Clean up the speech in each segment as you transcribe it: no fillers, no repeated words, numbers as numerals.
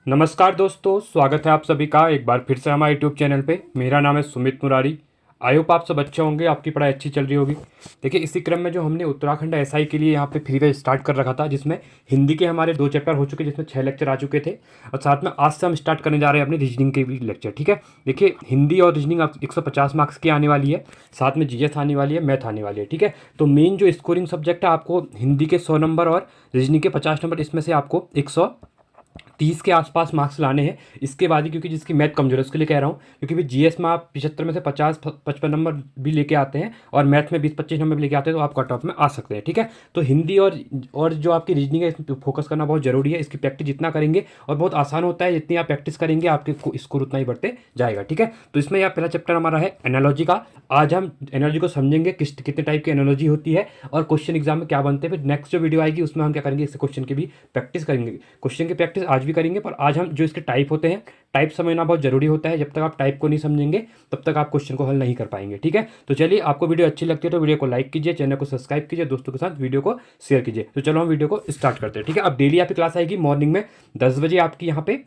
नमस्कार दोस्तों, स्वागत है आप सभी का एक बार फिर से हमारे यूट्यूब चैनल पे। मेरा नाम है सुमित मुरारी। आई होप आप सब अच्छे होंगे, आपकी पढ़ाई अच्छी चल रही होगी। देखिए, इसी क्रम में जो हमने उत्तराखंड एसआई के लिए यहाँ पे फ्री बैच स्टार्ट कर रखा था, जिसमें हिंदी के हमारे 2 चैप्टर हो चुके, जिसमें 6 लेक्चर आ चुके थे। और साथ में आज से हम स्टार्ट करने जा रहे हैं अपने रीजनिंग के भी लेक्चर। ठीक है, देखिए हिंदी और रीजनिंग आप 150 मार्क्स की आने वाली है, साथ में जीएस आने वाली है, मैथ आने वाली है। ठीक है, तो मेन जो स्कोरिंग सब्जेक्ट है, आपको हिंदी के 100 नंबर और रीजनिंग के 50 नंबर, इसमें से आपको 130 के आसपास मार्क्स लाने हैं। इसके बाद ही, क्योंकि जिसकी मैथ कमजोर है उसके लिए कह रहा हूँ, क्योंकि भी जीएस में आप 75 में से 50-55 नंबर भी लेके आते हैं और मैथ में 20-25 नंबर भी लेके आते हैं, तो आप कट ऑफ में आ सकते हैं। ठीक है, तो हिंदी और जो आपकी रीजनिंग है, इसमें फोकस करना बहुत जरूरी है। इसकी प्रैक्टिस जितना करेंगे, और बहुत आसान होता है, जितनी आप प्रैक्टिस करेंगे आपके स्कोर उतना ही बढ़ते जाएगा। ठीक है, तो इसमें यह पहला चैप्टर हमारा है एनालॉजी का। आज हम एनालॉजी को समझेंगे, कितने टाइप की एनालॉजी होती है और क्वेश्चन एग्जाम में क्या बनते हैं। फिर नेक्स्ट जो वीडियो आएगी उसमें हम क्या करेंगे, इस क्वेश्चन की भी प्रैक्टिस करेंगे। क्वेश्चन की प्रैक्टिस आज भी करेंगे, पर आज हम जो इसके टाइप होते हैं, टाइप समझना बहुत जरूरी होता है। जब तक आप टाइप को नहीं समझेंगे तब तक आप क्वेश्चन को हल नहीं कर पाएंगे। ठीक है, तो चलिए, आपको वीडियो अच्छी लगती है तो वीडियो को लाइक कीजिए, चैनल को सब्सक्राइब कीजिए, दोस्तों के साथ वीडियो को शेयर कीजिए। तो चलो हम वीडियो को स्टार्ट करते हैं। ठीक है, अब डेली आपकी क्लास आएगी, मॉर्निंग में 10 बजे आपकी यहाँ पे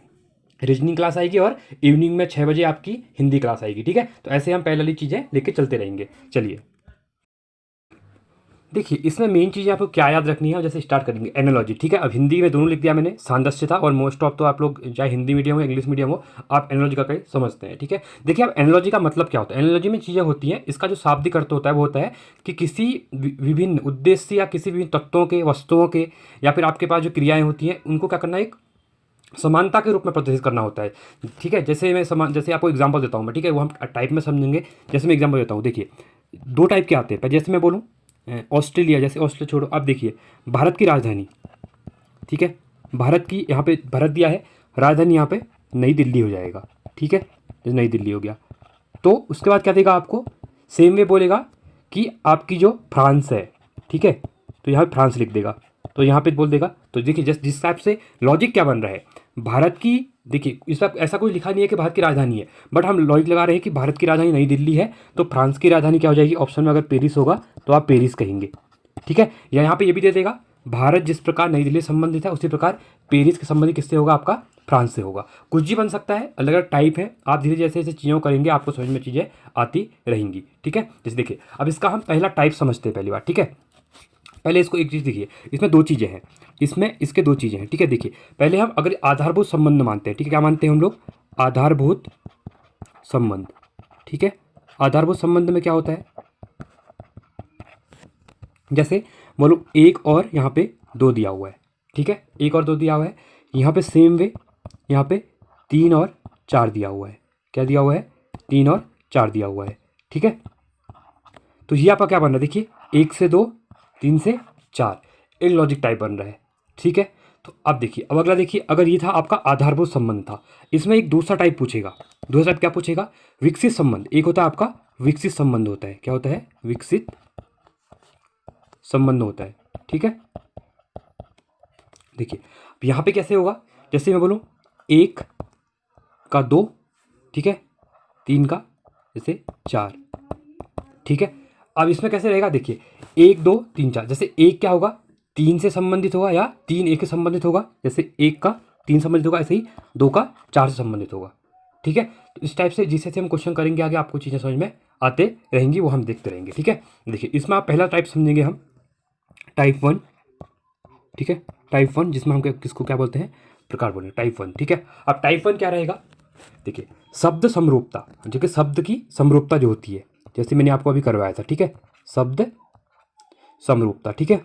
रीजनिंग क्लास आएगी और इवनिंग में 6 बजे आपकी हिंदी क्लास आएगी। ठीक है, तो ऐसे हम पहले वाली चीज़ें लेके चलते रहेंगे। चलिए, देखिए इसमें मेन चीज़ आपको क्या याद रखनी है, जैसे स्टार्ट करेंगे एनालॉजी। ठीक है, अब हिंदी में दोनों लिख दिया मैंने, सादृश्य था, और मोस्ट ऑफ तो आप लोग चाहे हिंदी मीडियम हो इंग्लिश मीडियम हो, आप एनालॉजी का कहीं समझते हैं। ठीक है, देखिए अब एनालॉजी का मतलब क्या होता है। एनालॉजी में चीज़ें होती हैं, इसका जो शाब्दिक अर्थ होता है वो होता है कि किसी विभिन्न उद्देश्य या किसी विभिन्न तत्वों के, वस्तुओं के, या फिर आपके पास जो क्रियाएं होती हैं उनको क्या करना है, एक समानता के रूप में प्रदर्शित करना होता है। ठीक है, जैसे मैं जैसे आपको एग्जांपल देता हूँ मैं। ठीक है, वो हम टाइप में समझेंगे। जैसे मैं एग्जांपल देता हूँ, देखिए 2 टाइप के आते हैं। जैसे मैं बोलूँ ऑस्ट्रेलिया, जैसे ऑस्ट्रेलिया छोड़ो, अब देखिए भारत की राजधानी। ठीक है, भारत की यहाँ पे भारत दिया है, राजधानी यहाँ पे नई दिल्ली हो जाएगा। ठीक है, जैसे नई दिल्ली हो गया, तो उसके बाद क्या देगा आपको, सेम वे बोलेगा कि आपकी जो फ्रांस है। ठीक है, तो यहाँ पे फ्रांस लिख देगा, तो यहाँ पे बोल देगा। तो देखिए जिस हिसाब से लॉजिक क्या बन रहा है, भारत की, देखिए इस वक्त ऐसा कोई लिखा नहीं है कि भारत की राजधानी है, बट हम लॉजिक लगा रहे हैं कि भारत की राजधानी नई दिल्ली है, तो फ्रांस की राजधानी क्या हो जाएगी, ऑप्शन में अगर पेरिस होगा तो आप पेरिस कहेंगे। ठीक है, या यहाँ पे ये भी दे देगा, भारत जिस प्रकार नई दिल्ली से संबंधित है उसी प्रकार पेरिस के संबंधित किससे होगा, आपका फ्रांस से होगा। कुछ भी बन सकता है, अलग अलग टाइप है। आप धीरे जैसे जैसे चीज़ों करेंगे आपको समझ में चीज़ें आती रहेंगी। ठीक है, जैसे देखिए अब इसका हम पहला टाइप समझते हैं पहली बार। ठीक है, पहले इसको एक चीज़ देखिए, इसमें 2 चीज़ें हैं, इसमें इसके 2 चीज़ें हैं। ठीक है, देखिए पहले हम अगर आधारभूत संबंध मानते हैं। ठीक है, क्या मानते हैं हम लोग, आधारभूत संबंध। ठीक है, आधारभूत संबंध में क्या होता है, जैसे बोलो 1 और यहाँ पे 2 दिया हुआ है। ठीक है, 1 और 2 दिया हुआ है, यहाँ पे सेम वे यहाँ पे 3 और 4 दिया हुआ है। क्या दिया हुआ है, 3 और 4 दिया हुआ है। ठीक है, तो ये आपका क्या बन रहा है, देखिए 1 से 2, 3 से 4, एक लॉजिक टाइप बन रहा है। ठीक है, तो अब देखिए, अब अगला देखिए, अगर ये था आपका आधारभूत संबंध था, इसमें एक दूसरा टाइप पूछेगा। दूसरा टाइप क्या पूछेगा, विकसित संबंध। एक होता है आपका विकसित संबंध होता है, क्या होता है, विकसित संबंध होता है। ठीक है, देखिए अब यहाँ पे कैसे होगा, जैसे मैं बोलूँ 1 का 2, ठीक है, 3 का जैसे 4। ठीक है, अब इसमें कैसे रहेगा, देखिए 1 2 3 4, जैसे 1 क्या होगा, 3 से संबंधित होगा, या 3 1 से संबंधित होगा, जैसे 1 का 3 संबंधित होगा, ऐसे ही 2 का 4 से संबंधित होगा। ठीक है, तो इस टाइप से जिस से हम क्वेश्चन करेंगे आगे, आपको चीज़ें समझ में आते रहेंगी, वो हम देखते रहेंगे। ठीक है, देखिए इसमें आप पहला टाइप समझेंगे हम, टाइप 1। ठीक है, टाइप 1 जिसमें हम किसको क्या बोलते हैं, प्रकार बोलेंगे, टाइप 1। ठीक है, अब टाइप 1 क्या रहेगा, देखिए शब्द समरूपता, जो कि शब्द की समरूपता जो होती है, जैसे मैंने आपको अभी करवाया था। ठीक है, शब्द समरूपता। ठीक है,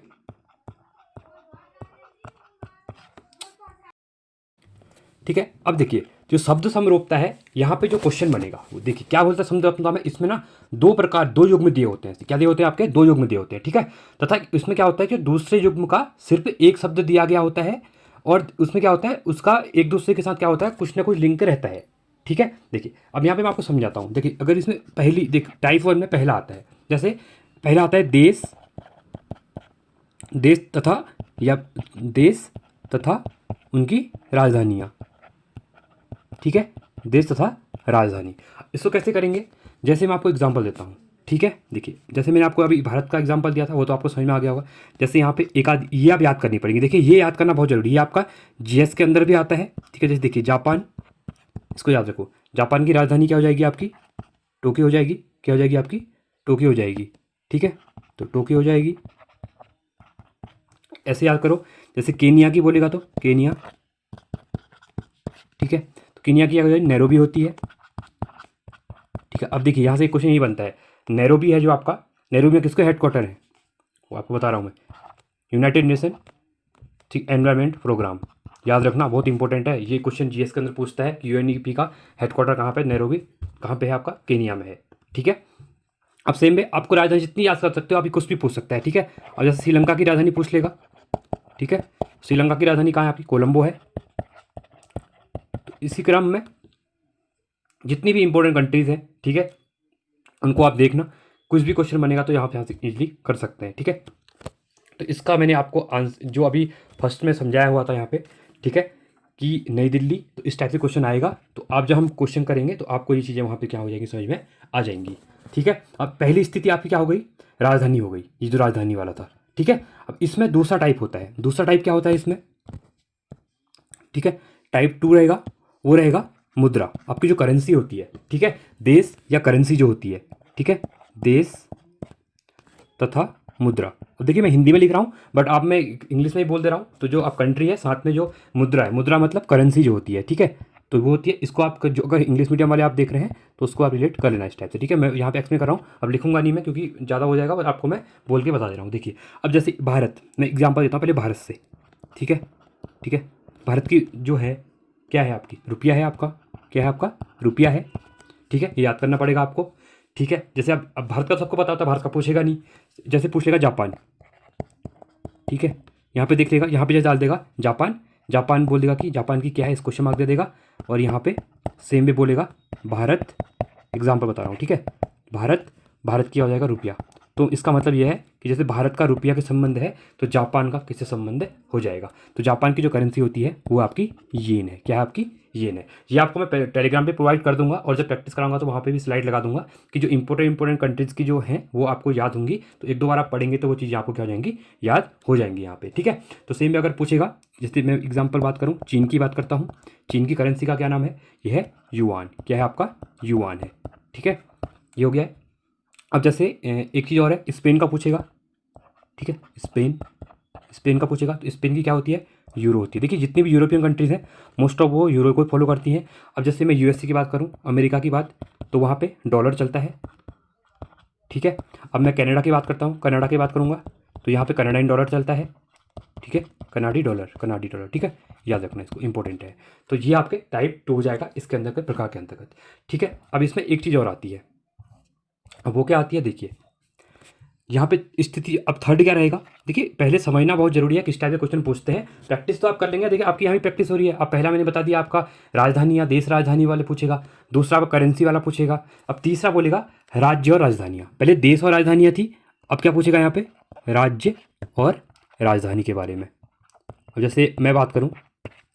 ठीक है, अब देखिए जो शब्द समरूपता है, यहाँ पे जो क्वेश्चन बनेगा वो देखिए क्या बोलता है शब्द समरूपता में। इसमें ना 2 प्रकार, 2 युग्म दिए होते हैं। क्या दिए होते हैं आपके, 2 युग्म दिए होते हैं। ठीक है, तथा इसमें क्या होता है कि दूसरे युग्म का सिर्फ एक शब्द दिया गया होता है, और उसमें क्या होता है, उसका एक दूसरे के साथ क्या होता है, कुछ ना कुछ लिंक रहता है। ठीक है, देखिए अब यहाँ पे मैं आपको समझाता हूँ। देखिए अगर इसमें पहली देख, टाइप 1 में पहला आता है, जैसे पहला आता है देश, देश तथा, या देश तथा उनकी राजधानियाँ। ठीक है, देश तथा राजधानी। इसको कैसे करेंगे, जैसे मैं आपको एग्जांपल देता हूँ। ठीक है। देखिए जैसे मैंने आपको अभी भारत का एग्जांपल दिया था वो तो आपको समझ में आ गया होगा। जैसे यहाँ पे एक आध ये आप याद करनी पड़ेगी। देखिए ये याद करना बहुत जरूरी है, ये आपका जीएस के अंदर भी आता है। ठीक है, जैसे देखिए जापान, इसको याद रखो। जापान की राजधानी क्या हो जाएगी आपकी? टोक्यो हो जाएगी। क्या हो जाएगी आपकी? टोक्यो हो जाएगी। ठीक है, तो टोक्यो हो जाएगी। ऐसे याद करो। जैसे केनिया की बोलेगा तो केनिया। ठीक है, तो केनिया की क्या हो जाएगी? नैरोबी होती है। ठीक है, अब देखिए यहाँ से एक क्वेश्चन ये बनता है, नैरोबी है जो आपका, नैरोबी में किसका हेडक्वार्टर है वो आपको बता रहा हूँ मैं, यूनाइटेड नेशन ठीक एनवायरमेंट प्रोग्राम। याद रखना बहुत इंपॉर्टेंट है, ये क्वेश्चन जीएस के अंदर पूछता है कि यूएनईपी का हेडक्वार्टर कहाँ पे, नैरोबी कहाँ पे है आपका? केनिया में है। ठीक है, अब सेम में आपको राजधानी जितनी याद कर सकते हो, अभी कुछ भी पूछ सकता है। ठीक है, अब जैसे श्रीलंका की राजधानी पूछ लेगा। ठीक है, श्रीलंका की राजधानी कहाँ है आपकी? कोलंबो है। तो इसी क्रम में जितनी भी इंपॉर्टेंट कंट्रीज़ हैं, ठीक है, उनको आप देखना, कुछ भी क्वेश्चन बनेगा तो यहाँ से इजीली कर सकते हैं। ठीक है, तो इसका मैंने आपको आंसर जो अभी फर्स्ट में समझाया हुआ था यहाँ पे, ठीक है, कि नई दिल्ली, तो इस टाइप से क्वेश्चन आएगा। तो आप जब हम क्वेश्चन करेंगे तो आपको ये चीज़ें वहाँ पे क्या हो जाएंगी, समझ में आ जाएंगी। ठीक है, अब पहली स्थिति आपकी क्या हो गई? राजधानी हो गई, ये जो राजधानी वाला था। ठीक है, अब इसमें दूसरा टाइप होता है। दूसरा टाइप क्या होता है इसमें? ठीक है, टाइप 2 रहेगा, वो रहेगा मुद्रा, आपकी जो करेंसी होती है। ठीक है, देश या करेंसी जो होती है। ठीक है, देश तथा मुद्रा। अब देखिए मैं हिंदी में लिख रहा हूँ बट आप मैं इंग्लिश में ही बोल दे रहा हूँ। तो जो आप कंट्री है, साथ में जो मुद्रा है, मुद्रा मतलब करेंसी जो होती है। ठीक है, तो वो होती है, इसको आप जो अगर इंग्लिश मीडियम वाले आप देख रहे हैं तो उसको आप रिलेट कर लेना इस टाइप से। ठीक है, मैं यहाँ पे एक्सप्लेन कर रहा हूँ, अब लिखूंगा नहीं मैं क्योंकि ज़्यादा हो जाएगा, बट आपको मैं बोल के बता दे रहा हूँ। देखिए अब जैसे भारत, मैं एग्जाम्पल देता हूँ पहले भारत से। ठीक है, ठीक है, भारत की जो है क्या है आपकी? रुपया है आपका। क्या है आपका? रुपया है। ठीक है, ये याद करना पड़ेगा आपको। ठीक है, जैसे अब भारत का सबको पता होता है, भारत का पूछेगा नहीं। जैसे पूछ लेगा जापान। ठीक है, यहाँ पे देख लेगा, यहाँ पे जैसे डाल देगा जापान, जापान बोल देगा कि जापान की क्या है, इस क्वेश्चन मार्क दे देगा। और यहाँ पे सेम में बोलेगा भारत, एग्जाम्पल बता रहा हूँ। ठीक है, भारत, भारत की हो जाएगा रुपया। तो इसका मतलब यह है कि जैसे भारत का रुपया के संबंध है तो जापान का किससे संबंध हो जाएगा? तो जापान की जो करेंसी होती है वो आपकी येन है। क्या है आपकी? येन है। ये आपको मैं टेलीग्राम पे प्रोवाइड कर दूंगा, और जब प्रैक्टिस कराऊंगा तो वहाँ पे भी स्लाइड लगा दूंगा कि जो इंपॉर्टेंट कंट्रीज़ की जो हैं वो आपको याद होंगी। तो एक दो बार आप पढ़ेंगे तो वो चीज़ें आपको क्या हो जाएंगी, याद हो जाएंगी यहाँ पे। ठीक है, तो सेम में अगर पूछेगा, जैसे मैं एग्जाम्पल बात करूँ, चीन की बात करता हूँ। चीन की करेंसी का क्या नाम है? यह है युआन। क्या है आपका? युआन है। ठीक है, ये हो गया है। अब जैसे एक चीज़ और है, स्पेन का पूछेगा। ठीक है, स्पेन, स्पेन का पूछेगा तो स्पेन की क्या होती है? यूरो होती है। देखिए जितनी भी यूरोपियन कंट्रीज़ हैं मोस्ट ऑफ वो यूरो को फॉलो करती हैं। अब जैसे मैं यूएसए की बात करूं, अमेरिका की बात, तो वहाँ पे डॉलर चलता है। ठीक है, अब मैं कनाडा की बात करता हूँ, कनाडा की बात करूँगा तो यहाँ पे कनाडाइन डॉलर चलता है। ठीक है, कनाडी डॉलर, कनाडी डॉलर। ठीक है, याद रखना इसको, इंपॉर्टेंट है। तो ये आपके टाइप 2 हो जाएगा इसके अंदर के प्रकार के अंतर्गत। ठीक है, अब इसमें एक चीज़ और आती है, अब वो क्या आती है? देखिए यहाँ पे स्थिति, अब थर्ड क्या रहेगा? देखिए पहले समझना बहुत जरूरी है किस टाइप के क्वेश्चन पूछते हैं। प्रैक्टिस तो आप कर लेंगे, देखिए आपकी यहाँ भी प्रैक्टिस हो रही है। अब पहला मैंने बता दिया आपका राजधानी या देश राजधानी वाले पूछेगा, दूसरा आपका करेंसी वाला पूछेगा, अब तीसरा बोलेगा राज्य और राजधानियाँ। पहले देश और राजधानियाँ थी, अब क्या पूछेगा यहाँ पे? राज्य और राजधानी के बारे में। अब जैसे मैं बात करूँ,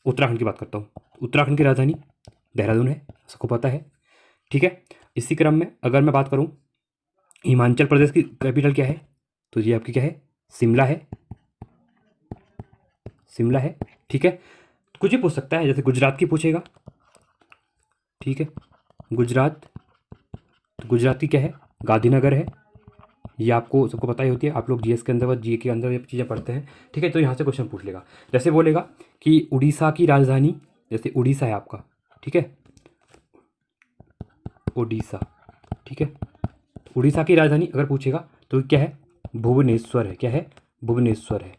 उत्तराखंड की बात करता हूँ, उत्तराखंड की राजधानी देहरादून है, सबको पता है। ठीक है, इसी क्रम में अगर मैं बात करूँ हिमाचल प्रदेश की कैपिटल क्या है, तो ये आपकी क्या है? शिमला है, शिमला है। ठीक है, कुछ भी पूछ सकता है, जैसे गुजरात की पूछेगा। ठीक है, गुजरात, तो गुजरात की क्या है? गांधीनगर है। ये आपको सबको पता ही होती है, आप लोग जीएस के अंदर, जी के अंदर ये चीज़ें पढ़ते हैं। ठीक है, तो यहाँ से क्वेश्चन पूछ लेगा। जैसे बोलेगा कि उड़ीसा की राजधानी, जैसे उड़ीसा है आपका। ठीक है, उड़ीसा। ठीक है, उड़ीसा की राजधानी अगर पूछेगा तो क्या है? भुवनेश्वर है। क्या है? भुवनेश्वर है।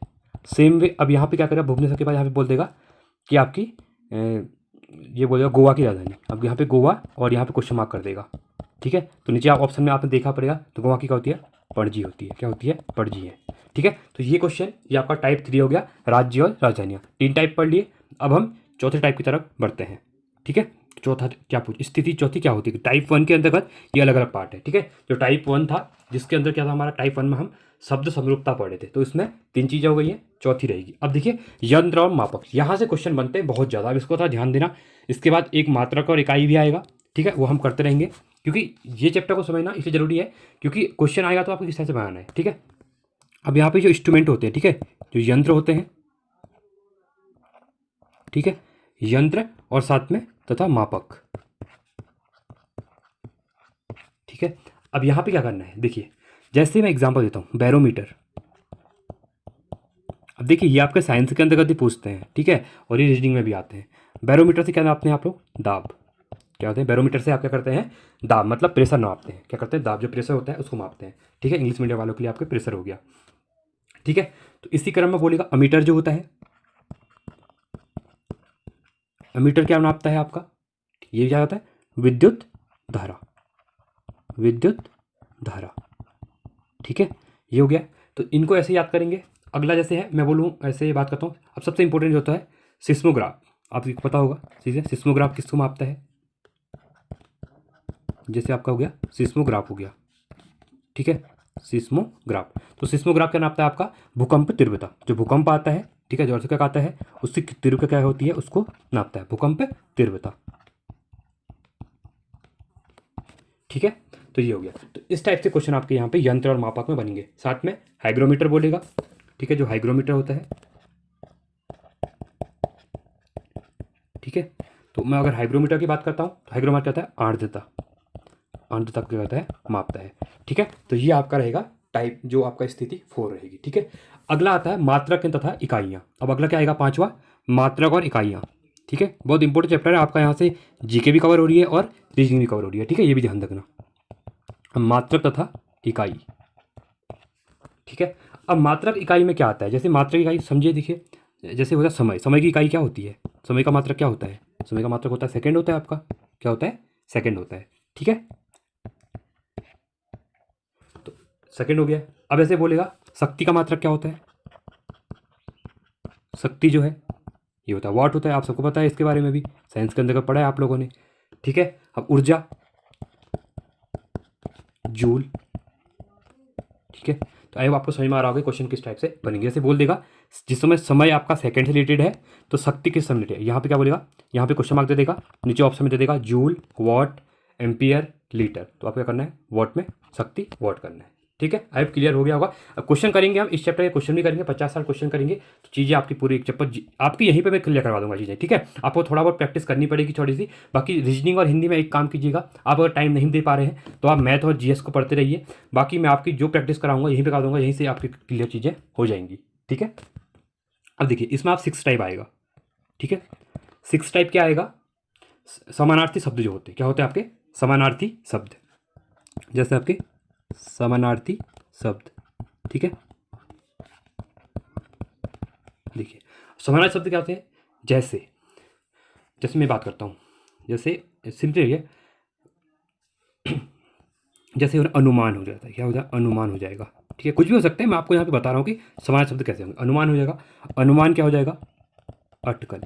सेम वे अब यहाँ पे क्या करेगा? भुवनेश्वर के बाद यहाँ पे बोल देगा कि आपकी ये बोलेगा गोवा की राजधानी। अब यहाँ पे गोवा और यहाँ पे क्वेश्चन मार्क कर देगा। ठीक है, तो नीचे आप ऑप्शन में आपने देखा पड़ेगा, तो गोवा की क्या होती है? पणजी होती है। क्या होती है? पणजी है। ठीक है, तो ये क्वेश्चन ये आपका टाइप 3 हो गया, राज्य और राजधानियाँ। 3 टाइप पढ़ लिए, अब हम चौथे टाइप की तरफ बढ़ते हैं। ठीक है, चौथा क्या पूछ, स्थिति चौथी क्या होती है? टाइप 1 के अंतर्गत ये अलग अलग पार्ट है। ठीक है, जो टाइप 1 था जिसके अंदर क्या था हमारा, टाइप 1 में हम शब्द समरूपता पढ़े थे, तो इसमें 3 चीज़ें हो गई हैं, चौथी रहेगी। अब देखिए यंत्र और मापक, यहाँ से क्वेश्चन बनते हैं बहुत ज़्यादा, अब इसको थोड़ा ध्यान देना। इसके बाद एक मात्रक और इकाई भी आएगा। ठीक है, वो हम करते रहेंगे। क्योंकि ये चैप्टर को समझना इसलिए ज़रूरी है क्योंकि क्वेश्चन आएगा तो आपको किस तरह से बनाना है, ठीक है। अब यहाँ पे जो इंस्ट्रूमेंट होते हैं, ठीक है, जो यंत्र होते हैं, ठीक है, यंत्र और साथ में तथा मापक, ठीक है। अब यहाँ पे क्या करना है, देखिए जैसे मैं एग्जांपल देता हूँ, बैरोमीटर। अब देखिए ये आपके साइंस के अंतर्गत ही पूछते हैं, ठीक है, और ये रीजनिंग में भी आते हैं। बैरोमीटर से क्या नापते हैं आप लोग, दाब। क्या होते हैं, बैरोमीटर से आप क्या करते हैं, दाब मतलब प्रेशर नापते हैं। क्या करते हैं, दाब जो प्रेशर होता है उसको मापते हैं, ठीक है। इंग्लिश मीडियम वालों के लिए आपके प्रेशर हो गया, ठीक है। तो इसी क्रम में बोलेगा अमीटर जो होता है, अमीटर क्या नापता है आपका, ये क्या होता है, विद्युत धारा, विद्युत धारा, ठीक है। ये हो गया। तो इनको ऐसे याद करेंगे। अगला जैसे है, मैं बोलूँ ऐसे बात करता हूँ। अब सबसे इंपॉर्टेंट जो होता है सिस्मोग्राफ, आपको पता होगा चीज़ें। सिस्मोग्राफ किसको मापता है, जैसे आपका हो गया सिस्मोग्राफ हो गया, ठीक है, सिस्मोग्राफ। तो सिस्मोग्राफ क्या नापता है आपका, भूकंप तीव्रता। जो भूकंप आता है, ठीक है, जो अर्थक्वेक आता है उसकी तीव्रता क्या होती है उसको नापता है, भूकंप तीव्रता, ठीक है। तो ये हो गया। तो इस टाइप से क्वेश्चन आपके यहाँ पे यंत्र और मापक में बनेंगे। साथ में हाइग्रोमीटर बोलेगा, ठीक है, जो हाइग्रोमीटर होता है, ठीक है। तो मैं अगर हाइग्रोमीटर की बात करता हूँ तो हाइग्रोमीटर क्या होता है, आर्द्रता, आर्द्रता क्या होता है, मापता है, ठीक है। तो ये आपका रहेगा टाइप, जो आपका स्थिति 4 रहेगी, ठीक है। अगला आता है मात्रक तथा इकाइयाँ। अब अगला क्या आएगा, पांचवा, मात्रक और इकाइयाँ, ठीक है। बहुत इंपॉर्टेंट चैप्टर है आपका, यहाँ से जीके भी कवर हो रही है और रीजनिंग भी कवर हो रही है, ठीक है, ये भी ध्यान रखना। मात्रक तथा इकाई, ठीक है। अब मात्रक इकाई में क्या आता है, जैसे मात्रक इकाई समझिए, देखिए जैसे होता है समय, समय की इकाई क्या होती है, समय का मात्रक क्या होता है, समय का मात्रक होता है सेकंड होता है आपका, क्या होता है, सेकंड होता है, ठीक है। तो सेकंड हो गया। अब ऐसे बोलेगा शक्ति का मात्रक क्या होता है, शक्ति जो है ये होता है वाट होता है, आप सबको पता है इसके बारे में भी, साइंस के अंदर पढ़ा है आप लोगों ने, ठीक है। अब ऊर्जा, जूल, ठीक है। तो आई होप आपको समझ में आ रहा होगा क्वेश्चन किस टाइप से बनेंगे। जैसे बोल देगा जिस समय समय आपका सेकंड से रिलेटेड है तो शक्ति किस समय रिलेटेड है, यहाँ पे क्या बोलेगा, यहाँ पे क्वेश्चन मार्क दे देगा, नीचे ऑप्शन में दे देगा जूल, वॉट, एम्पियर, लीटर। तो आपको क्या करना है, वॉट में शक्ति वॉट करना है, ठीक है। आई होप क्लियर हो गया होगा। अब क्वेश्चन करेंगे हम इस चैप्टर के, क्वेश्चन भी करेंगे, 50 साल क्वेश्चन करेंगे। तो चीज़ें आपकी पूरी एक चैप्टर आपकी यहीं पे मैं क्लियर करवा दूंगा चीज़ें, ठीक है। आपको थोड़ा बहुत प्रैक्टिस करनी पड़ेगी थोड़ी सी। बाकी रीजनिंग और हिंदी में एक काम कीजिएगा, आप अगर टाइम नहीं दे पा रहे हैं तो आप मैथ और जीएस को पढ़ते रहिए। बाकी मैं आपकी जो प्रैक्टिस कराऊंगा यहीं पे करा दूंगा, यहीं से आपकी क्लियर चीज़ें हो जाएंगी, ठीक है। अब देखिए इसमें आप 6 टाइप आएगा, ठीक है। 6 टाइप क्या आएगा, समानार्थी शब्द जो होते हैं, क्या होते हैं आपके समानार्थी शब्द, जैसे आपके समानार्थी शब्द, ठीक है। देखिए समानार्थी शब्द क्या होते हैं, जैसे जैसे मैं बात करता हूँ, जैसे सिंपली है, जैसे अनुमान हो जाता है, क्या हो जाए, अनुमान हो जाएगा, ठीक है। कुछ भी हो सकता है, मैं आपको यहाँ पे बता रहा हूँ कि समानार्थी शब्द कैसे होंगे। अनुमान हो जाएगा, अनुमान क्या हो जाएगा, अटकल,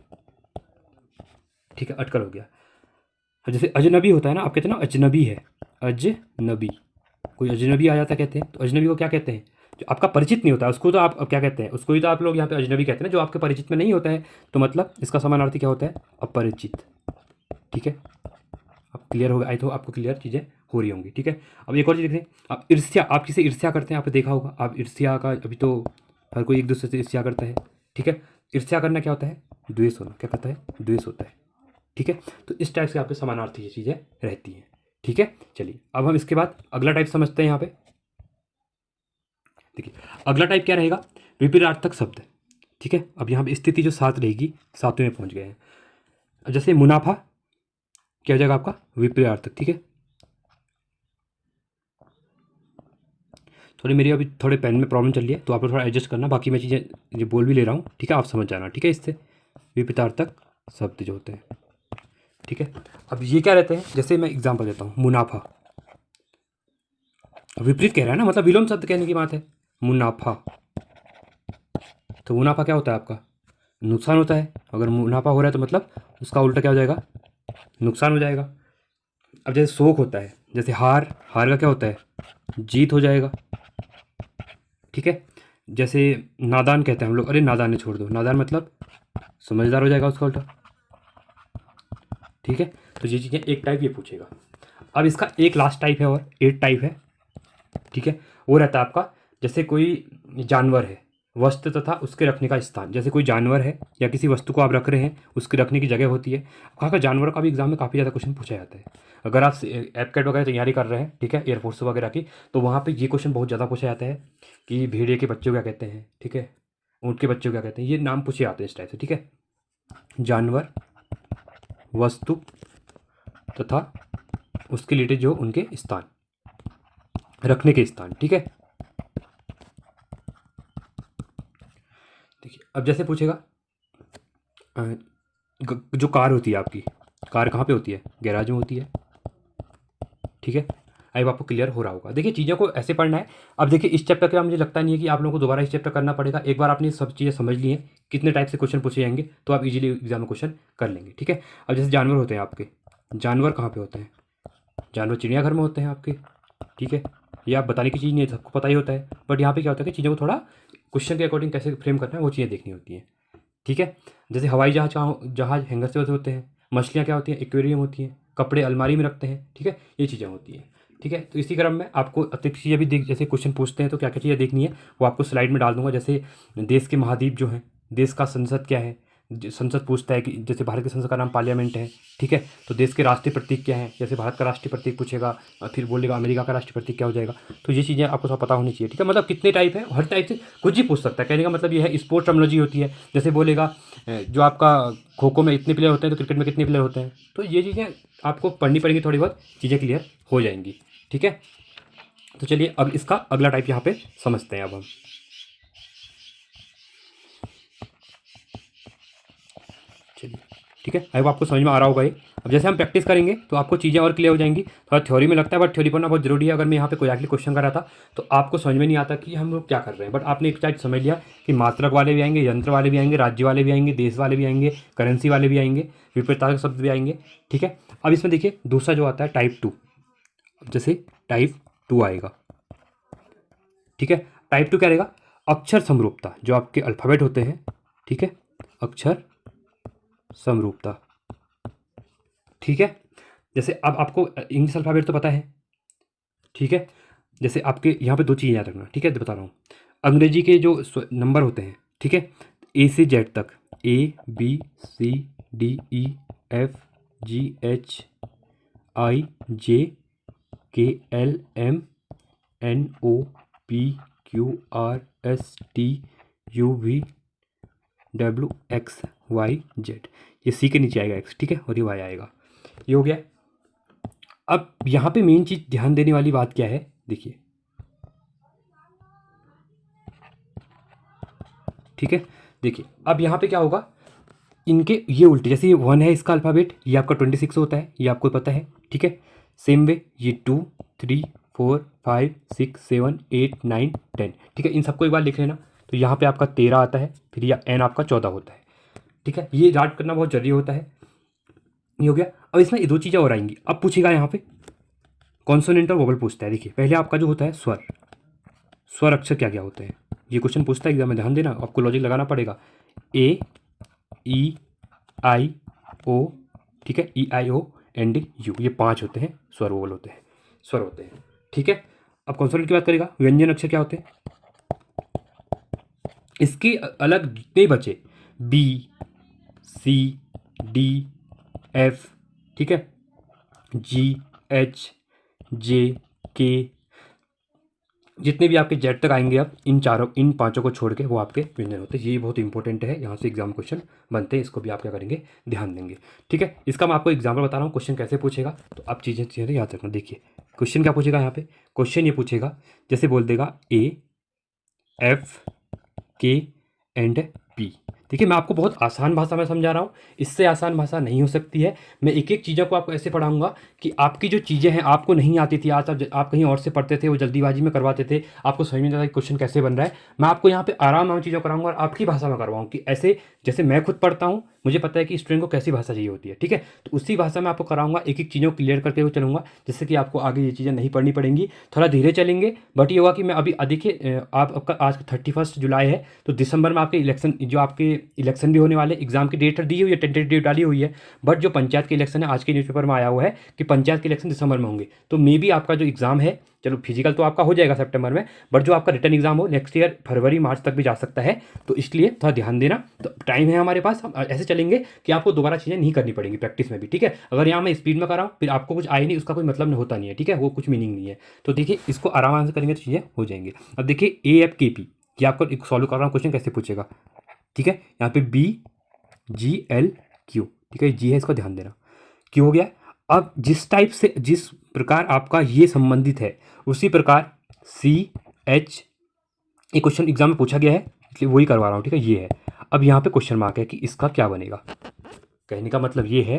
ठीक है, अटकल हो गया। जैसे अजनबी होता है ना, आप कहते हैं ना अजनबी है, अजनबी, कोई अजनबी आ जाता है कहते हैं, तो अजनबी को क्या कहते हैं, जो आपका परिचित नहीं होता है उसको तो आप क्या कहते हैं, उसको ही तो आप लोग यहाँ पे अजनबी कहते हैं ना, जो आपके परिचित में नहीं होता है। तो मतलब इसका समानार्थी क्या होता है, अपरिचित, ठीक है। अब क्लियर होगा, आई तो आपको क्लियर चीज़ें हो रही होंगी, ठीक है। अब एक और चीज़ देखें, आप ईर्ष्या, आप किसी ईर्ष्या करते हैं, आपने देखा होगा, आप ईर्ष्या का अभी तो हर कोई एक दूसरे से ईर्ष्या करता है, ठीक है। ईर्ष्या करना क्या होता है, द्वेष होना, क्या करता है, द्वेष होता है, ठीक है। तो इस टाइप से आपके समानार्थी ये चीज़ें रहती हैं, ठीक है। चलिए अब हम इसके बाद अगला टाइप समझते हैं। यहाँ पे देखिए अगला टाइप क्या रहेगा, विपरीतार्थक शब्द, ठीक है। अब यहाँ पे स्थिति जो 7 रहेगी, 7वें में पहुँच गए हैं। अब जैसे मुनाफा क्या हो जाएगा आपका, विपरीतार्थक, ठीक है। थोड़ी मेरी अभी थोड़े पेन में प्रॉब्लम चल रही है तो आप लोग थोड़ा एडजस्ट करना, बाकी मैं चीज़ें ये बोल भी ले रहा हूँ, ठीक है, आप समझ जाना, ठीक है। इससे विपरीतार्थक शब्द जो होते हैं, ठीक है। अब ये क्या रहते हैं, जैसे मैं एग्जांपल देता हूँ, मुनाफा, विपरीत कह रहा है ना, मतलब विलोम शब्द कहने की बात है, मुनाफा। तो मुनाफा क्या होता है आपका, नुकसान होता है। अगर मुनाफा हो रहा है तो मतलब उसका उल्टा क्या हो जाएगा, नुकसान हो जाएगा। अब जैसे शोक होता है, जैसे हार, हार का क्या होता है, जीत हो जाएगा, ठीक है। जैसे नादान कहते हैं हम लोग, अरे नादान ने छोड़ दो, नादान मतलब समझदार हो जाएगा उसका उल्टा, ठीक है। तो ये चीज़ें एक टाइप ये पूछेगा। अब इसका एक लास्ट टाइप है और 8 टाइप है, ठीक है। वो रहता है आपका जैसे कोई जानवर है, वस्तु तथा उसके रखने का स्थान। जैसे कोई जानवर है या किसी वस्तु को आप रख रहे हैं, उसके रखने की जगह होती है। कहाँ का जानवरों का भी एग्जाम में काफ़ी ज़्यादा क्वेश्चन पूछा जाता है। अगर आप एप कैट वगैरह तैयारी कर रहे हैं, ठीक है, एयरफोर्स वगैरह की, तो वहाँ पे ये क्वेश्चन बहुत ज़्यादा पूछा जाता है कि भेड़िए के बच्चों क्या कहते हैं, ठीक है, ऊँट के बच्चों क्या कहते हैं, ये नाम पूछे जाते हैं इस टाइप से, ठीक है। जानवर, वस्तु तथा उसके रिलेटेड जो उनके स्थान, रखने के स्थान, ठीक है। देखिए अब जैसे पूछेगा जो कार होती है आपकी, कार कहाँ पे होती है, गैराज में होती है, ठीक है। आई आपको क्लियर हो रहा होगा। देखिए चीज़ों को ऐसे पढ़ना है। अब देखिए इस चैप्टर के बाद मुझे लगता नहीं है कि आप लोगों को दोबारा इस चैप्टर करना पड़ेगा। एक बार आपने सब चीज़ें समझ ली हैं, कितने टाइप से क्वेश्चन पूछे जाएंगे, तो आप इजीली एग्जाम में क्वेश्चन कर लेंगे, ठीक है। अब जैसे जानवर होते हैं आपके, जानवर कहाँ पे होते हैं, जानवर चिड़ियाघर में होते हैं आपके, ठीक है। ये आप बताने की चीज़ नहीं है, सबको पता ही होता है, बट यहाँ पे क्या होता है कि चीज़ों को थोड़ा क्वेश्चन के अकॉर्डिंग कैसे फ्रेम करना है वो चीज़ें देखनी होती हैं, ठीक है। जैसे हवाई जहाज जहाज हैंगर से होते हैं, मछलियाँ क्या होती हैं, एक्वेरियम होती हैं, कपड़े अलमारी में रखते हैं, ठीक है, ये चीज़ें होती हैं, ठीक है। तो इसी क्रम में आपको अतिरिक्त चीज़ें भी जैसे क्वेश्चन पूछते हैं तो क्या क्या चीज़ें देखनी है वो आपको स्लाइड में डाल दूंगा। जैसे देश के महाद्वीप जो हैं, देश का संसद क्या है, संसद पूछता है कि जैसे भारत के संसद का नाम पार्लियामेंट है, ठीक है। तो देश के राष्ट्रीय प्रतीक क्या है, जैसे भारत का राष्ट्रीय प्रतीक पूछेगा, फिर बोलेगा अमेरिका का राष्ट्रीय प्रतीक क्या हो जाएगा। तो ये चीज़ें आपको सब पता होनी चाहिए, ठीक है। मतलब कितने टाइप है, हर टाइप से कुछ भी पूछ सकता है। कहने का मतलब ये है, स्पोर्ट टर्मिनोलॉजी होती है, जैसे बोलेगा जो आपका खो खो में इतने प्लेयर होते हैं तो क्रिकेट में कितने प्लेयर होते हैं। तो ये चीज़ें आपको पढ़नी पड़ेंगी, थोड़ी बहुत चीज़ें क्लियर हो जाएंगी, ठीक है। तो चलिए अब इसका अगला टाइप यहाँ पे समझते हैं अब हम। चलिए ठीक है, आई होप आपको समझ में आ रहा होगा ये। अब जैसे हम प्रैक्टिस करेंगे तो आपको चीज़ें और क्लियर हो जाएंगी। थोड़ा थ्योरी में लगता है बट थ्योरी पढ़ना बहुत जरूरी है। अगर मैं यहाँ पे कोई एक्चुअली क्वेश्चन कर रहा था तो आपको समझ में नहीं आता कि हम लोग क्या कर रहे हैं, बट आपने एक चीज़ समझ लिया कि मात्रक वाले भी आएंगे, यंत्र वाले भी आएंगे, राज्य वाले भी आएंगे, देश वाले भी आएंगे, करेंसी वाले भी आएंगे, विपरीतार्थक शब्द भी आएंगे, ठीक है। अब इसमें देखिए दूसरा जो आता है टाइप 2, जैसे टाइप 2 आएगा, ठीक है। टाइप 2 क्या रहेगा, अक्षर समरूपता, जो आपके अल्फ़ाबेट होते हैं, ठीक है, अक्षर समरूपता, ठीक है। जैसे अब आपको इंग्लिश अल्फ़ाबेट तो पता है, ठीक है। जैसे आपके यहाँ पे दो चीज़ें याद रखना, ठीक है, तो बता रहा हूँ। अंग्रेजी के जो नंबर होते हैं, ठीक है, ए से जेड तक, A B C D E F G H I J K L M N O P Q R S T U V W X Y Z. ये सी के नीचे आएगा एक्स, ठीक है, और ये वाई आएगा। ये हो गया। अब यहाँ पे मेन चीज़ ध्यान देने वाली बात क्या है, देखिए, ठीक है। देखिए अब यहाँ पे क्या होगा, इनके ये उल्टे, जैसे ये 1 है इसका अल्फ़ाबेट, ये आपका 26 होता है, ये आपको पता है, ठीक है। सेम वे ये 2 3 4 5 6 7 8 9 10, ठीक है। इन सबको एक बार लिख लेना। तो यहाँ पे आपका 13 आता है, फिर या एन आपका 14 होता है, ठीक है। ये याद करना बहुत जरूरी होता है। ये हो गया। अब इसमें ये दो चीज़ें और आएंगी। अब पूछेगा यहाँ पे कॉन्सोनेंट और वोवल पूछता है। देखिए पहले आपका जो होता है स्वर, स्वर अक्षर क्या क्या होते हैं, ये क्वेश्चन पूछता है एग्जाम में, ध्यान देना, आपको लॉजिक लगाना पड़ेगा। ए ई आई ओ, ठीक है, ई आई ओ एंडिंग यू, ये 5 होते हैं स्वर, वोवल होते हैं, स्वर होते हैं, ठीक है। अब कॉन्सोनेंट की बात करेगा, व्यंजन अक्षर क्या होते हैं, इसके अलग जितने बचे, बी सी डी एफ, ठीक है, जी एच जे के, जितने भी आपके जेड तक आएंगे, अब इन पांचों को छोड़ के वो आपके व्यंजन होते हैं। ये बहुत इंपॉर्टेंट है, यहाँ से एग्जाम क्वेश्चन बनते हैं, इसको भी आप क्या करेंगे, ध्यान देंगे, ठीक है। इसका मैं आपको एग्जाम्पल बता रहा हूँ, क्वेश्चन कैसे पूछेगा, तो आप चीज़ें याद रखना। देखिए क्वेश्चन क्या पूछेगा यहाँ पे, क्वेश्चन ये पूछेगा, जैसे बोल देगा ए एफ के एंड पी। देखिए मैं आपको बहुत आसान भाषा में समझा रहा हूँ, इससे आसान भाषा नहीं हो सकती है। मैं एक एक चीज़ों को आपको ऐसे पढ़ाऊंगा कि आपकी जो चीज़ें हैं आपको नहीं आती थी, आज आप कहीं और से पढ़ते थे, वो जल्दीबाजी में करवाते थे, आपको समझ में नहीं आता कि क्वेश्चन कैसे बन रहा है। मैं आपको यहाँ पे आराम चीज़ों कराऊंगा और आपकी भाषा में करवाऊँ कि ऐसे जैसे मैं खुद पढ़ता हूँ मुझे पता है कि स्टूडेंट को कैसी भाषा चाहिए होती है, ठीक है। तो उसी भाषा में आपको कराऊंगा, एक एक चीज़ों को क्लियर करके हुए चलूँगा, जिससे कि आपको आगे ये चीज़ें नहीं पढ़नी पड़ेंगी, थोड़ा धीरे चलेंगे। बट ये होगा कि मैं अभी देखिए आप आपका आज 31 जुलाई है, तो दिसंबर में आपके इलेक्शन, जो आपके इलेक्शन भी होने वाले, एग्जाम की डेट दी हुई है, टेंटेटिव डेट डाली हुई है। बट जो पंचायत के इलेक्शन है, आज के न्यूज़पेपर में आया हुआ है कि पंचायत के इलेक्शन दिसंबर में होंगे। तो मे बी आपका जो एग्ज़ाम है, चलो फिजिकल तो आपका हो जाएगा सितंबर में, बट जो आपका रिटर्न एग्जाम हो नेक्स्ट ईयर फरवरी मार्च तक भी जा सकता है। तो इसलिए थोड़ा ध्यान देना, तो टाइम है हमारे पास, हम ऐसे चलेंगे कि आपको दोबारा चीज़ें नहीं करनी पड़ेंगी प्रैक्टिस में भी, ठीक है। अगर यहाँ मैं स्पीड में कराऊँ फिर आपको कुछ आए नहीं, उसका कोई मतलब नहीं होता नहीं है, ठीक है, वो कुछ मीनिंग नहीं है। तो देखिए इसको आराम से करेंगे तो चीज़ें हो जाएंगी। अब देखिए AFKP, ये आपको एक सॉल्व कर रहा हूँ, क्वेश्चन कैसे पूछेगा, ठीक है। यहाँ पे BGLQ, ठीक है, जी है, इसको ध्यान देना, क्यों हो गया। अब जिस टाइप से, जिस प्रकार आपका ये संबंधित है, उसी प्रकार CH, ये क्वेश्चन एग्जाम में पूछा गया है इसलिए वही करवा रहा हूँ, ठीक है, ये है। अब यहाँ पे क्वेश्चन मार्क है कि इसका क्या बनेगा। कहने का मतलब ये है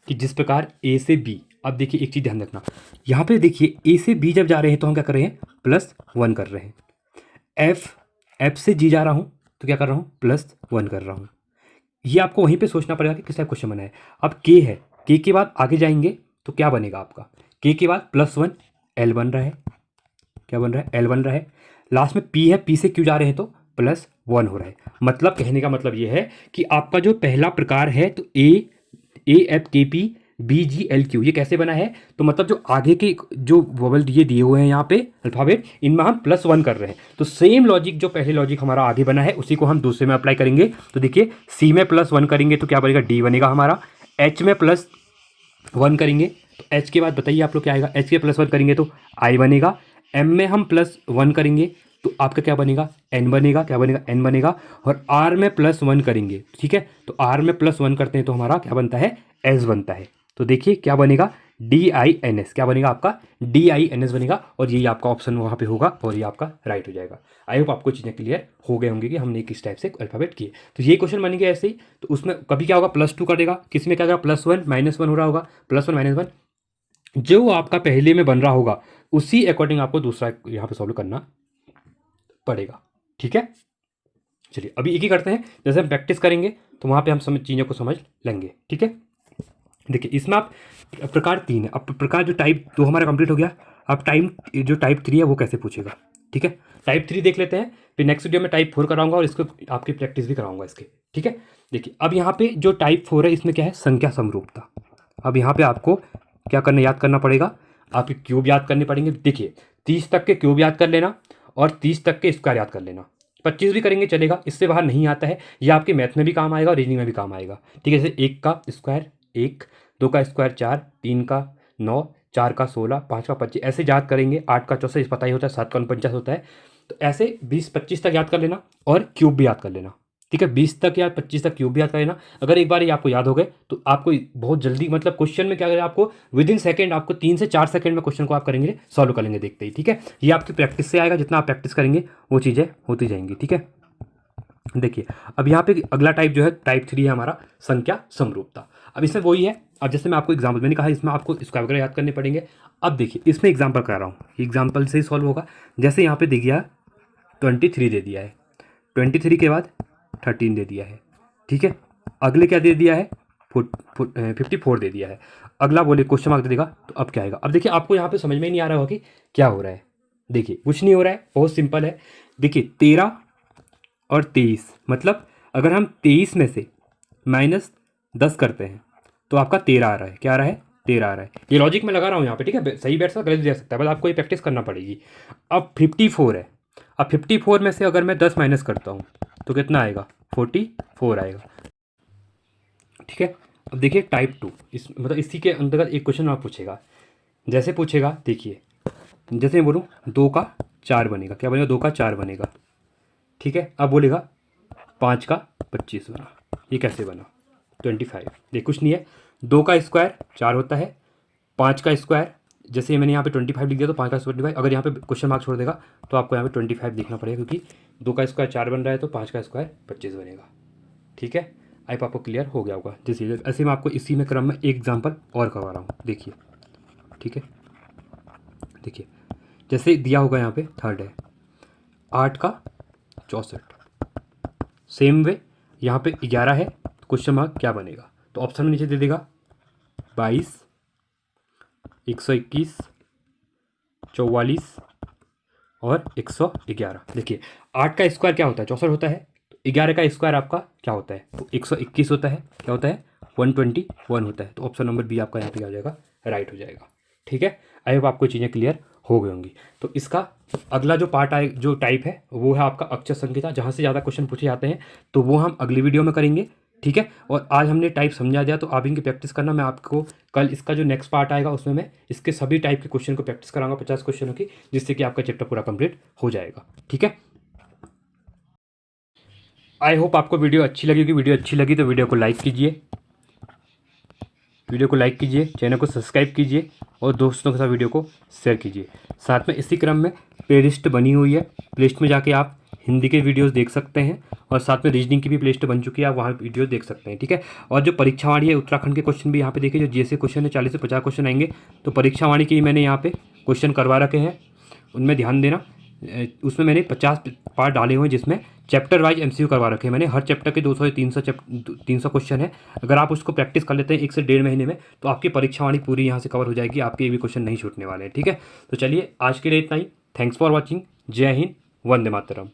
कि जिस प्रकार A से B, अब देखिए एक चीज़ ध्यान रखना, यहाँ पे देखिए A से B जब जा रहे हैं तो हम क्या कर रहे हैं, +1 कर रहे हैं। F से G जा रहा हूँ तो क्या कर रहा हूँ, +1 कर रहा हूँ। ये आपको वहीं पे सोचना पड़ेगा कि किस टाइप क्वेश्चन बना है। अब K है, K के बाद आगे जाएंगे तो क्या बनेगा आपका, K के बाद +1 L बन रहा है, क्या बन रहा है, L बन रहा है। लास्ट में P है, P से Q जा रहे हैं तो +1 हो रहा है। मतलब कहने का मतलब ये है कि आपका जो पहला प्रकार है तो AFKP BGLQ ये कैसे बना है, तो मतलब जो आगे के जो वोवल ये दिए हुए हैं यहाँ पे अल्फाबेट, इनमें हम +1 कर रहे हैं। तो सेम लॉजिक, जो पहले लॉजिक हमारा आगे बना है उसी को हम दूसरे में अप्लाई करेंगे। तो देखिए C में +1 करेंगे तो क्या बनेगा, D बनेगा हमारा। H में +1 करेंगे तो H के बाद बताइए आप लोग क्या आएगा, H के +1 करेंगे तो I बनेगा। M में हम +1 करेंगे तो आपका क्या बनेगा, N बनेगा, क्या बनेगा, N बनेगा। और R में +1 करेंगे, ठीक है, तो R में +1 करते हैं तो हमारा क्या बनता है, S बनता है। तो देखिए क्या बनेगा, DINS, क्या बनेगा आपका, DINS बनेगा। और यही आपका ऑप्शन वहाँ पे होगा और ये आपका राइट हो जाएगा। आई होप आपको चीज़ें क्लियर हो गए होंगे कि हमने किस टाइप से अल्फाबेट किए। तो ये क्वेश्चन बनेंगे ऐसे ही। तो उसमें कभी क्या होगा, +2 कर देगा, किसी में क्या होगा, +1 -1 हो रहा होगा, +1 -1 जो आपका पहले में बन रहा होगा उसी अकॉर्डिंग आपको दूसरा यहाँ पे सॉल्व करना पड़ेगा, ठीक है। चलिए अभी एक ही करते हैं, जैसे हम प्रैक्टिस करेंगे तो वहाँ पे हम चीज़ों को समझ लेंगे, ठीक है। देखिए इसमें आप प्रकार 3 है, अब प्रकार जो टाइप 2 हमारा कंप्लीट हो गया। अब जो टाइप 3 है वो कैसे पूछेगा, ठीक है। टाइप 3 देख लेते हैं, फिर नेक्स्ट वीडियो में टाइप 4 कराऊंगा और इसको आपकी प्रैक्टिस भी कराऊंगा इसके, ठीक है। देखिए अब यहाँ पे जो टाइप 4 है इसमें क्या है, संख्या समरूपता। अब यहाँ पे आपको क्या करना, याद करना पड़ेगा, आपके क्यूब याद करने पड़ेंगे। देखिए 30 तक के क्यूब याद कर लेना और 30 तक के स्क्वायर याद कर लेना। 25 भी करेंगे चलेगा, इससे बाहर नहीं आता है। यह आपके मैथ में भी काम आएगा और रीजनिंग में भी काम आएगा, ठीक है। जैसे 1 का स्क्वायर 1, 2 का स्क्वायर 4, 3 का 9, 4 का 16, 5 का 25, ऐसे याद करेंगे। 8 का 64 पता ही होता है, 7 का 49 होता है। तो ऐसे 20-25 तक याद कर लेना और क्यूब भी याद कर लेना, ठीक है। 20 तक या 25 तक क्यूब भी याद कर लेना। अगर एक बार ये आपको याद हो गए तो आपको बहुत जल्दी, मतलब क्वेश्चन में क्या करें, आपको विद इन सेकेंड, आपको 3 से 4 सेकंड में क्वेश्चन को आप करेंगे, सॉल्व कर लेंगे देखते ही, ठीक है। ये आपकी प्रैक्टिस से आएगा, जितना आप प्रैक्टिस करेंगे वो चीज़ें होती जाएंगी, ठीक है। देखिए अब यहाँ पे अगला टाइप जो है टाइप 3 है हमारा, संख्या समरूपता। अब इसमें वही है, अब जैसे मैं आपको एग्जाम्पल, मैंने कहा इसमें आपको स्क्वायर वगैरह याद करने पड़ेंगे। अब देखिए इसमें एग्जाम्पल करा रहा हूँ, एग्जाम्पल से ही सॉल्व होगा। जैसे यहाँ पे दे दिया 23 दे दिया है, 23 के बाद 13 दे दिया है, ठीक है। अगले क्या दे दिया है, 54 दे दिया है। अगला बोले क्वेश्चन मार्क दे देगा, तो अब क्या आएगा। अब देखिए आपको यहाँ पे समझ में नहीं आ रहा होगा कि क्या हो रहा है। देखिए कुछ नहीं हो रहा है, बहुत सिंपल है। देखिए 13 और 23, मतलब अगर हम 23 में से -10 करते हैं तो आपका 13 आ रहा है, क्या आ रहा है, 13 आ रहा है। ये लॉजिक मैं लगा रहा हूँ यहाँ पे, ठीक है, सही बैठ सकता गलत भी जा सकता है, बस आपको ये प्रैक्टिस करना पड़ेगी। अब 54 है, अब 54 में से अगर मैं 10 माइनस करता हूँ तो कितना आएगा, 44 आएगा, ठीक है। अब देखिए टाइप 2, इस मतलब इसी के अंतर्गत एक क्वेश्चन आप पूछेगा। जैसे पूछेगा, देखिए जैसे मैं बोलूँ 2 का 4 बनेगा, क्या बनेगा, 2 का 4 बनेगा, ठीक है। अब बोलेगा 5 का 25 बना, ये कैसे बना, 25। देख कुछ नहीं है, 2 का स्क्वायर 4 होता है, 5 का स्क्वायर, जैसे मैंने यहाँ पे 25 लिख दिया तो 5 का स्क्वायर 25। अगर यहाँ पे क्वेश्चन मार्क छोड़ देगा तो आपको यहाँ पे 25 लिखना पड़ेगा, क्योंकि 2 का स्क्वायर 4 बन रहा है तो 5 का स्क्वायर 25 बनेगा, ठीक है। आई आपको क्लियर हो गया होगा। जैसे ऐसे मैं आपको इसी में क्रम में एक एग्जाम्पल और करवा रहा हूँ, देखिए, ठीक है। देखिए जैसे दिया होगा यहाँ पे थर्ड है 8 का 64, सेम वे यहाँ पे 11 है, क्वेश्चन मार्क क्या बनेगा? तो ऑप्शन में नीचे दे देगा 22, 121, 44 और 111। देखिए 8 का स्क्वायर क्या होता है? 64 होता है। तो 11 का स्क्वायर आपका क्या होता है? तो 121 होता है। क्या होता है? 121 होता है। तो ऑप्शन नंबर बी आपका यहाँ पे क्या हो जाएगा? राइट हो जाएगा। ठीक है, आई होप आपको चीज़ें क्लियर हो गई होंगी। तो इसका अगला जो पार्ट आए, जो टाइप है, वो है आपका अक्षर संहिता, जहाँ से ज़्यादा क्वेश्चन पूछे जाते हैं, तो वो हम अगली वीडियो में करेंगे। ठीक है, और आज हमने टाइप समझा दिया, तो आप इनकी प्रैक्टिस करना। मैं आपको कल इसका जो नेक्स्ट पार्ट आएगा उसमें मैं इसके सभी टाइप के क्वेश्चन को प्रैक्टिस कराऊंगा, 50 क्वेश्चनों की, जिससे कि आपका चैप्टर पूरा कंप्लीट हो जाएगा। ठीक है, आई होप आपको वीडियो अच्छी लगी होगी। वीडियो अच्छी लगी तो वीडियो को लाइक कीजिए, चैनल को सब्सक्राइब कीजिए और दोस्तों के साथ वीडियो को शेयर कीजिए। साथ में इसी क्रम में प्लेलिस्ट बनी हुई है, प्लेलिस्ट में जाके आप हिंदी के वीडियोस देख सकते हैं और साथ में रीजनिंग की भी प्लेलिस्ट बन चुकी है, आप वहाँ वीडियो देख सकते हैं। ठीक है, और जो परीक्षावाणी है उत्तराखंड के क्वेश्चन भी यहाँ पे देखिए, जो जीएस क्वेश्चन है 40 से 50 क्वेश्चन आएंगे। तो परीक्षावाणी के मैंने यहाँ पे क्वेश्चन करवा रखे हैं, उनमें ध्यान देना। उसमें मैंने 50 पार्ट डाले हुए हैं, जिसमें चैप्टर वाइज एमसीक्यू करवा रखे हैं मैंने। हर चैप्टर के 200 या 300 क्वेश्चन है। अगर आप उसको प्रैक्टिस कर लेते हैं 1 से 1.5 महीने में, तो आपकी परीक्षावाणी पूरी यहाँ से कवर हो जाएगी, आपके ये भी क्वेश्चन नहीं छूटने वाले हैं। ठीक है, तो चलिए आज के लिए इतना ही। Thanks for watching. जय हिंद, वंदे मातरम।